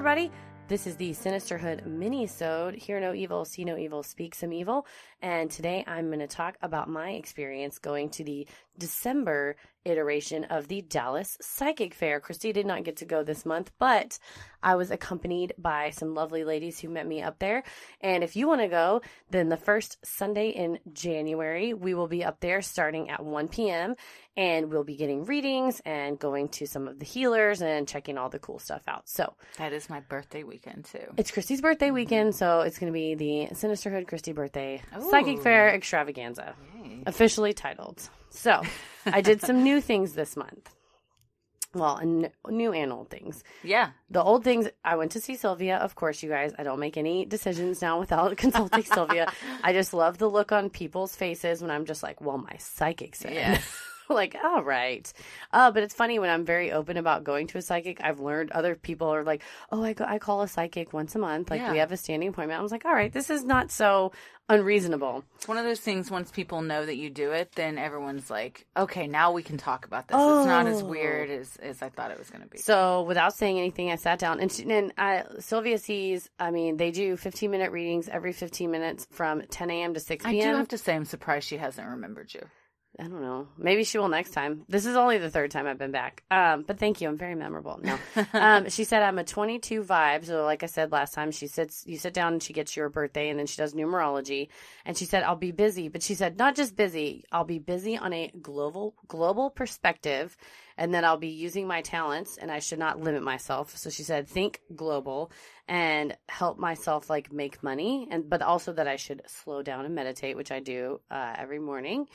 everybody. This is the Sinisterhood mini-sode. Hear no evil, see no evil, speak some evil. And today I'm going to talk about my experience going to the December iteration of the Dallas Psychic Fair. Christy did not get to go this month, but I was accompanied by some lovely ladies who met me up there. And if you want to go, then the first Sunday in January, we will be up there starting at 1 p.m. And we'll be getting readings and going to some of the healers and checking all the cool stuff out. So that is my birthday weekend too. It's Christy's birthday weekend, so it's going to be the Sinisterhood Christy birthday Psychic Fair extravaganza, officially titled. So I did some new things this month. Well, new and old things. Yeah. The old things, I went to see Sylvia. Of course, you guys, I don't make any decisions now without consulting Sylvia. I just love the look on people's faces when I'm just like, well, my psychic said. Yes. Like, all right. But it's funny when I'm very open about going to a psychic, I've learned other people are like, oh, I call a psychic once a month. Like, we have a standing appointment. I was like, all right, this is not so unreasonable. It's one of those things, once people know that you do it, then everyone's like, okay, now we can talk about this. It's not as weird as I thought it was going to be. So without saying anything, I sat down and Sylvia sees, they do 15-minute readings every 15 minutes from 10 a.m. to 6 p.m. I do have to say I'm surprised she hasn't remembered you. I don't know. Maybe she will next time. This is only the third time I've been back. But thank you. I'm very memorable. No. She said I'm a 22 vibe. So like I said last time, you sit down and she gets your birthday and then she does numerology. And she said, I'll be busy. But she said, not just busy. I'll be busy on a global perspective. And then I'll be using my talents and I should not limit myself. So she said, think global and help myself like make money. But also that I should slow down and meditate, which I do every morning.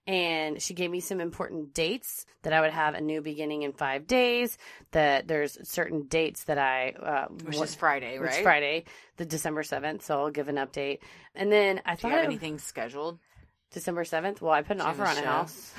And she gave me some important dates that I would have a new beginning in 5 days, that there's certain dates that which is Friday, right? Which is Friday, the December 7th. So I'll give an update. And then I thought. Do you have anything scheduled? December 7th? Well, I put an offer on a house.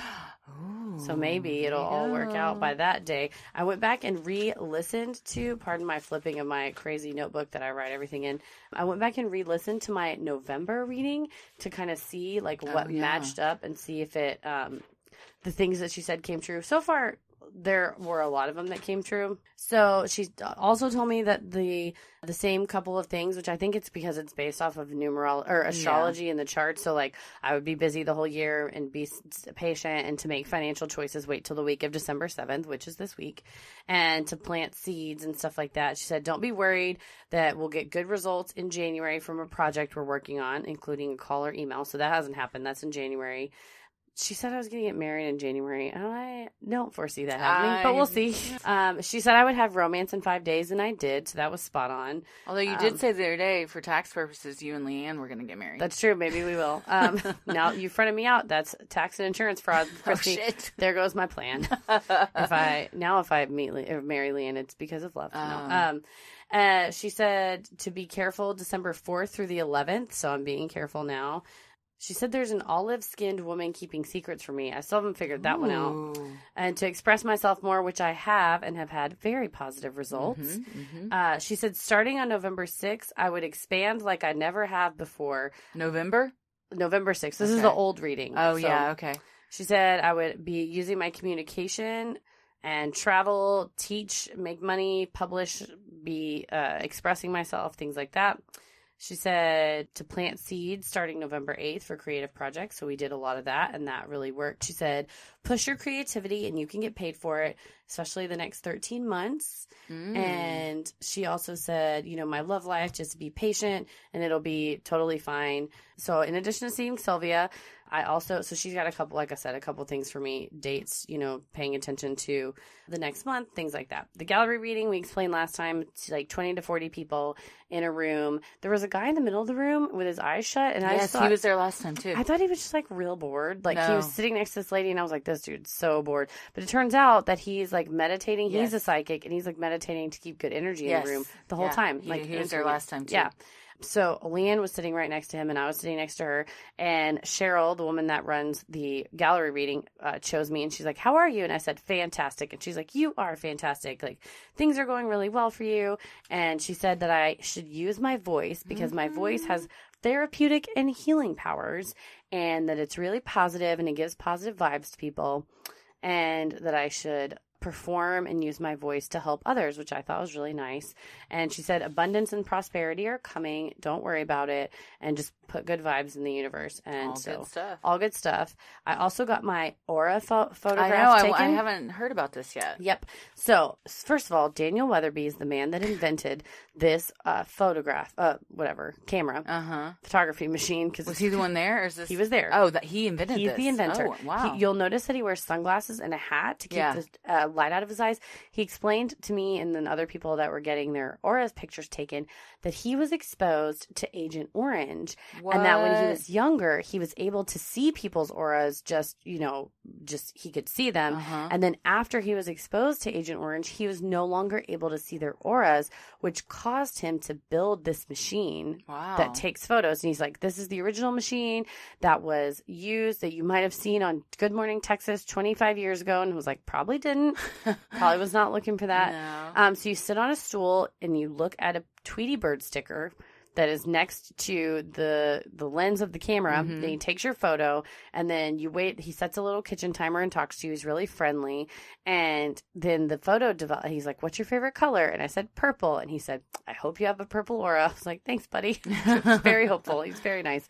Ooh, so maybe it'll all work out by that day. I went back and re-listened to, pardon my flipping of my crazy notebook that I write everything in. I went back and re-listened to my November reading to kind of see like what matched up and see if it, the things that she said came true. So far, there were a lot of them that came true. So she also told me that the same couple of things, which I think it's because it's based off of astrology in the chart. So like I would be busy the whole year and be patient, and to make financial choices, wait till the week of December 7th, which is this week, and to plant seeds and stuff like that. She said, don't be worried that we'll get good results in January from a project we're working on, including a call or email. So that hasn't happened. That's in January. She said I was going to get married in January. I don't foresee that happening, but we'll see. She said I would have romance in 5 days, and I did, so that was spot on. Although you did say the other day, for tax purposes, you and Leanne were going to get married. That's true. Maybe we will. Now you fronted me out. That's tax and insurance fraud, Christy. Oh, shit. There goes my plan. If I marry Leanne, it's because of love. No. She said to be careful December 4th through the 11th, so I'm being careful now. She said there's an olive-skinned woman keeping secrets from me. I still haven't figured that one out. And to express myself more, which I have and have had very positive results. She said starting on November 6th, I would expand like I never have before. November 6th. This is the old reading. Oh, yeah. Okay. She said I would be using my communication and travel, teach, make money, publish, be expressing myself, things like that. She said to plant seeds starting November 8th for creative projects. So we did a lot of that, and that really worked. She said, push your creativity and you can get paid for it, especially the next 13 months. And she also said, my love life, just be patient and it'll be totally fine. So in addition to seeing Sylvia, so she's got a couple things for me, dates, paying attention to the next month, things like that. The gallery reading, we explained last time, it's like 20 to 40 people in a room. There was a guy in the middle of the room with his eyes shut. And he was there last time too. I thought he was just like real bored. Like he was sitting next to this lady and I was like, this dude's so bored. But it turns out that he's like meditating. Yes. He's a psychic and he's like meditating to keep good energy in the room the whole time. Like he was there last time too. Yeah. So Leanne was sitting right next to him and I was sitting next to her, and Cheryl, the woman that runs the gallery reading, chose me, and she's like, how are you? And I said, fantastic. And she's like, you are fantastic. Like, things are going really well for you. And she said that I should use my voice because my voice has therapeutic and healing powers, and that it's really positive and it gives positive vibes to people, and that I should perform and use my voice to help others, which I thought was really nice. And she said, abundance and prosperity are coming. Don't worry about it. And just put good vibes in the universe. And all good stuff. All good stuff. I also got my aura photograph I know. taken. I haven't heard about this yet. Yep. So, first of all, Daniel Weatherby is the man that invented this camera, photography machine. Was he the one there? Or is this... He was there. Oh, he invented He's this. the inventor. Oh, wow. You'll notice that he wears sunglasses and a hat to keep the light out of his eyes. He explained to me and then other people that were getting their aura pictures taken that he was exposed to Agent Orange. What? And that when he was younger, he was able to see people's auras just he could see them. And then after he was exposed to Agent Orange, he was no longer able to see their auras, which caused him to build this machine that takes photos. And he's like, this is the original machine that was used that you might have seen on Good Morning Texas 25 years ago. And was like, probably didn't. Probably was not looking for that. No. So you sit on a stool and you look at a Tweety Bird sticker that is next to the lens of the camera. Then he takes your photo, and then you wait. He sets a little kitchen timer and talks to you. He's really friendly. And then the photo he's like, what's your favorite color? And I said, purple. And he said, I hope you have a purple aura. I was like, thanks, buddy. He's very hopeful. He's very nice.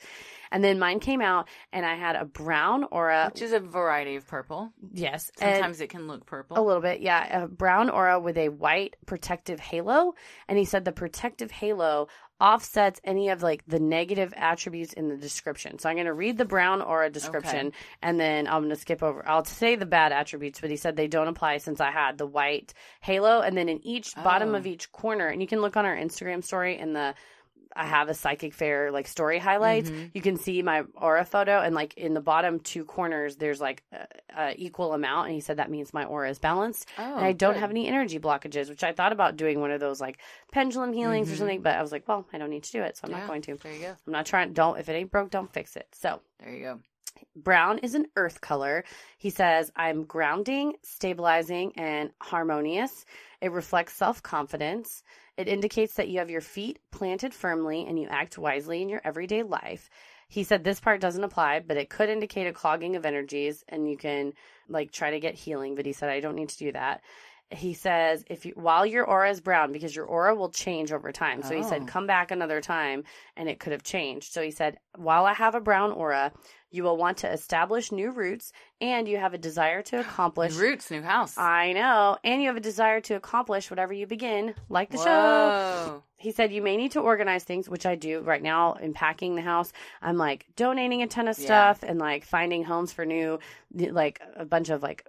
And then mine came out, and I had a brown aura. Which is a variety of purple. Yes. Sometimes it can look purple. A little bit, yeah. A brown aura with a white protective halo. And he said the protective halo offsets any of like the negative attributes in the description. So I'm going to read the brown aura description, and then I'm going to skip over. I'll say the bad attributes, but he said they don't apply since I had the white halo. And then in each bottom of each corner, and you can look on our Instagram story in I have a Psychic Fair like story highlights. You can see my aura photo, and like in the bottom two corners, there's like a equal amount. And he said that means my aura is balanced, and I don't have any energy blockages. Which I thought about doing one of those like pendulum healings or something, but I was like, well, I don't need to do it, so I'm not going to. There you go. I'm not trying. Don't if it ain't broke, don't fix it. So there you go. Brown is an earth color. He says, I'm grounding, stabilizing, and harmonious. It reflects self-confidence. It indicates that you have your feet planted firmly and you act wisely in your everyday life. He said this part doesn't apply, but it could indicate a clogging of energies, and you can like try to get healing. But he said, I don't need to do that. He says, while your aura is brown, because your aura will change over time. So he said, come back another time and it could have changed. So he said, while I have a brown aura, you will want to establish new roots, and you have a desire to accomplish. New roots, new house. I know. And you have a desire to accomplish whatever you begin, like the show. He said you may need to organize things, which I do right now in packing the house. I'm like donating a ton of stuff and like finding homes for new, like a bunch of like,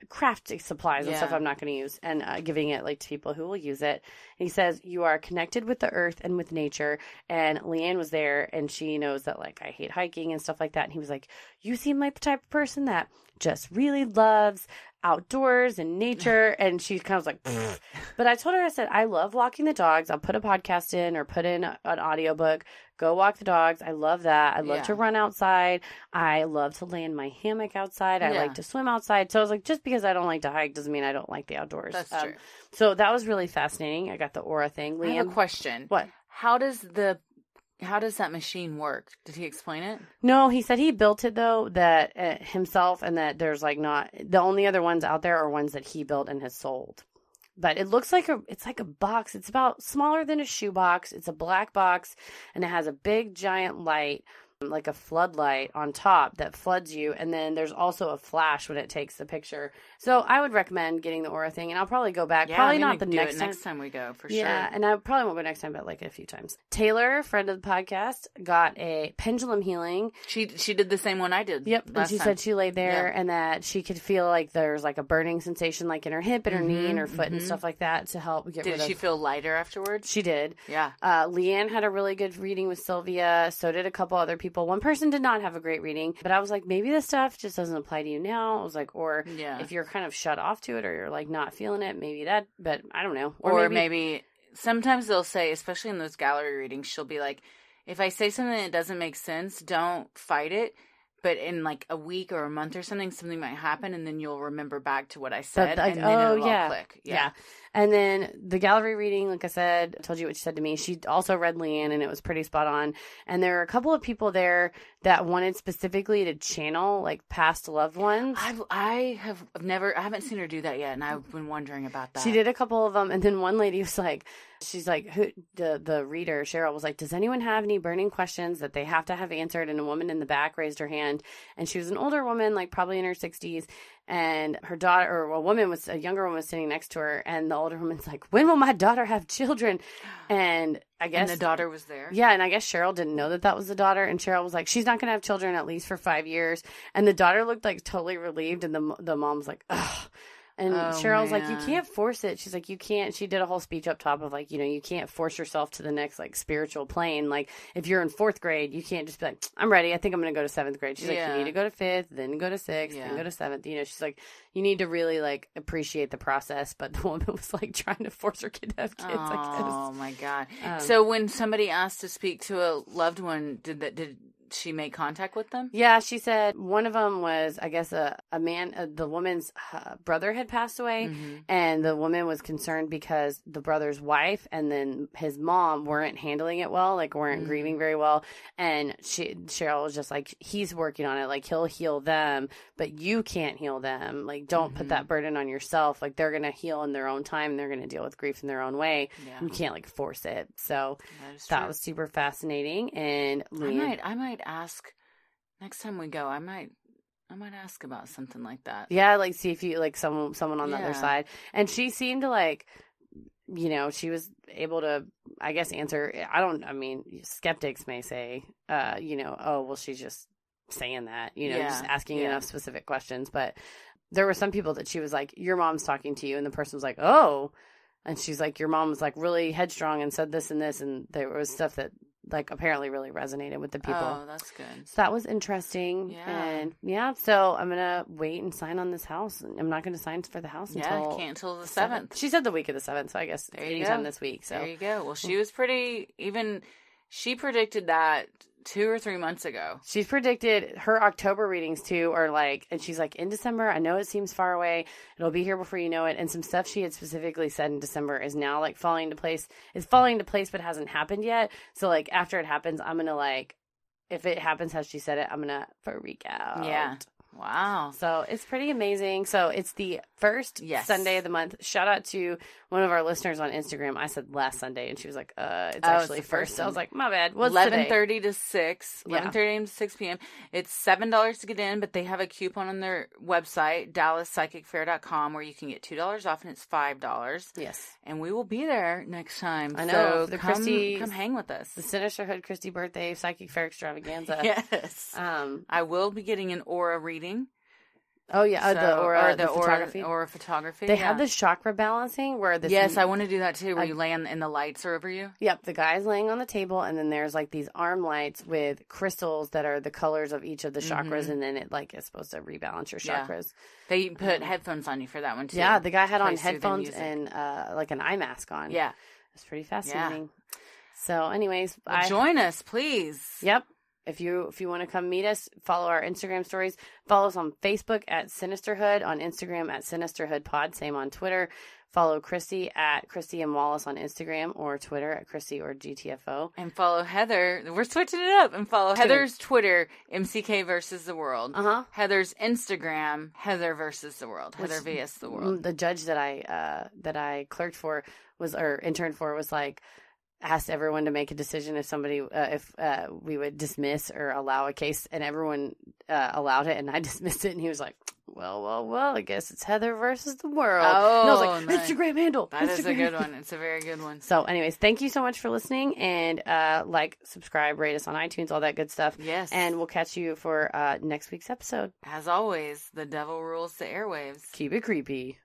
craft supplies and stuff I'm not going to use, and giving it like to people who will use it. And he says you are connected with the earth and with nature. And Leanne was there, and she knows that like I hate hiking and stuff like that. And he was like, you seem like the type of person that just really loves outdoors and nature. And she kind of was like, pfft. But I told her, I said, I love walking the dogs. I'll put a podcast in or put in an audiobook, go walk the dogs. I love that. I love to run outside. I love to lay in my hammock outside. I like to swim outside. So I was like, just because I don't like to hike doesn't mean I don't like the outdoors. That's true. So that was really fascinating. I got the aura thing. Liam, I have a question. What? How does that machine work? Did he explain it? No, he said he built it though, that himself, and that there's like not the only other ones out there are ones that he built and has sold. But it looks like it's like a box. It's about smaller than a shoebox. It's a black box, and it has a big giant light, like a floodlight on top that floods you. And then there's also a flash when it takes the picture. So I would recommend getting the aura thing, and I'll probably go back. Probably not the next time. Next time we go, for sure. Yeah, and I probably won't go next time, but like a few times. Taylor, friend of the podcast, got a pendulum healing. She did the same one I did. Yep, and she said she laid there and that she could feel like there's like a burning sensation like in her hip and her knee and her foot and stuff like that to help get rid of. Did she feel lighter afterwards? She did. Yeah. Leanne had a really good reading with Sylvia. So did a couple other people. One person did not have a great reading, but I was like, maybe this stuff just doesn't apply to you now. I was like, or if you're kind of shut off to it or you're like not feeling it, maybe that, but I don't know. Or maybe sometimes they'll say, especially in those gallery readings, she'll be like, if I say something that doesn't make sense, don't fight it. But in like a week or a month or something might happen, and then you'll remember back to what I said, and then it'll all click. Yeah. And then the gallery reading, like I said, I told you what she said to me. She also read Leanne, and it was pretty spot on. And there were a couple of people there that wanted specifically to channel like past loved ones. I haven't seen her do that yet, and I've been wondering about that. She did a couple of them, and then one lady was like, she's like, the reader, Cheryl, was like, does anyone have any burning questions that they have to have answered? And a woman in the back raised her hand, and she was an older woman, like probably in her 60s, and her daughter, or a younger woman was sitting next to her, and the older woman's like, when will my daughter have children? And I guess... And the daughter was there? Yeah, and I guess Cheryl didn't know that was the daughter, and Cheryl was like, she's not going to have children at least for 5 years. And the daughter looked like totally relieved, and the mom was like, ugh. And Cheryl was like, you can't force it. She's like, you can't. She did a whole speech up top of like, you can't force yourself to the next like spiritual plane. Like if you're in 4th grade, you can't just be like, I'm ready. I think I'm going to go to 7th grade. She's like, you need to go to 5th, then go to 6th, then go to 7th. She's like, you need to really like appreciate the process. But the woman was like trying to force her kid to have kids. Oh my God. So when somebody asked to speak to a loved one, did she make contact with them? Yeah, she said one of them was, I guess, a man, the woman's brother had passed away, and the woman was concerned because the brother's wife and then his mom weren't handling it well, like weren't grieving very well, and Cheryl was just like, he's working on it, like he'll heal them, but you can't heal them, like don't put that burden on yourself, like they're gonna heal in their own time, they're gonna deal with grief in their own way, you can't like force it. So that was super fascinating. And I might ask next time we go. I might ask about something like that. Yeah, like see if you like someone on the other side. And she seemed to like, she was able to, I guess, answer. Skeptics may say, oh well, she's just saying that, just asking enough specific questions. But there were some people that she was like, your mom's talking to you, and the person was like, oh, and she's like, your mom was like really headstrong and said this and this, and there was stuff that like apparently really resonated with the people. Oh, that's good. So that was interesting. Yeah. And so I'm gonna wait and sign on this house. I'm not gonna sign for the house until the 7th. She said the week of the 7th, so I guess anytime this week. So there you go. Well, she was she predicted that 2 or 3 months ago. She's predicted her October readings too are like, and she's like, in December, I know it seems far away, it'll be here before you know it, and some stuff she had specifically said in December is now like falling into place but hasn't happened yet. So like after it happens, I'm gonna like, if it happens how she said it, I'm gonna freak out. Yeah. Wow. So it's pretty amazing. So it's the first Sunday of the month. Shout out to one of our listeners on Instagram. I said last Sunday, and she was like, it's actually first. So I was like, my bad. What's 11:30 to 6. 11:30 a.m. to 6 p.m. It's $7 to get in, but they have a coupon on their website, DallasPsychicFair.com, where you can get $2 off, and it's $5. Yes. And we will be there next time. I know. So come hang with us. The Sinisterhood Christy birthday Psychic Fair extravaganza. Yes. I will be getting an aura reading. Oh yeah, the photography. Aura photography. They have this chakra balancing where this. Yes, I want to do that too. Where you lay and the lights are over you. Yep, the guy's laying on the table, and then there's like these arm lights with crystals that are the colors of each of the chakras, and then it like is supposed to rebalance your chakras. They put headphones on you for that one too. Yeah, the guy had on headphones and like an eye mask on. Yeah, it's pretty fascinating. Yeah. So, anyways, join us, please. Yep. If you want to come meet us, follow our Instagram stories. Follow us on Facebook at Sinisterhood, on Instagram at SinisterhoodPod, same on Twitter. Follow Christy at Christy and Wallace on Instagram or Twitter at Christy or GTFO. And follow Heather. We're switching it up. And follow Heather's Twitter, MCK versus the world. Heather's Instagram, Heather versus the world. Heather vs. the world. The judge that I clerked for interned for was like, asked everyone to make a decision if we would dismiss or allow a case, and everyone allowed it, and I dismissed it, and he was like, well, I guess it's Heather versus the world. Oh, and I was like, nice. Instagram handle. That is a good one. It's a very good one. So anyways, thank you so much for listening, and subscribe, rate us on iTunes, all that good stuff. Yes. And we'll catch you for next week's episode. As always, the devil rules the airwaves. Keep it creepy.